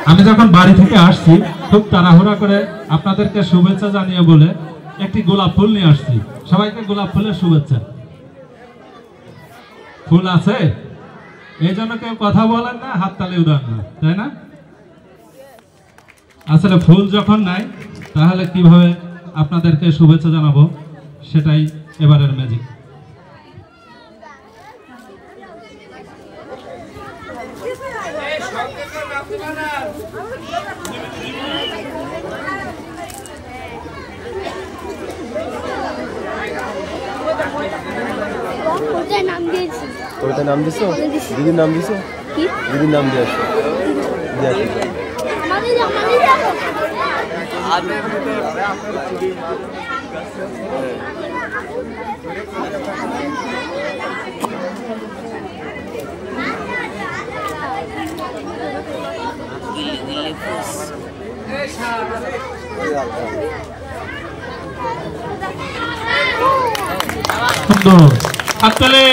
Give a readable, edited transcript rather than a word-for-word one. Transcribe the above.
আমি যখন বাড়ি থেকে আসছি খুব তাড়াহুড়া করে আপনাদেরকে শুভেচ্ছা জানিয়ে বলে একটি গোলাপ ফুল নিয়ে আসছি। সবাইকে গোলাপ ফুলের শুভেচ্ছা। ফুল আছে এই জন্য কেউ কথা বলেন না, হাততালি উদান না, তাই না? আসলে ফুল যখন নাই তাহলে কিভাবে আপনাদেরকে শুভেচ্ছা জানাবো, সেটাই এবারের ম্যাজিক। কবিতার নাম দিছো? দিদির নাম দিছো? দিদির নাম দিয়ে আসো। সুন্দর হাততালি।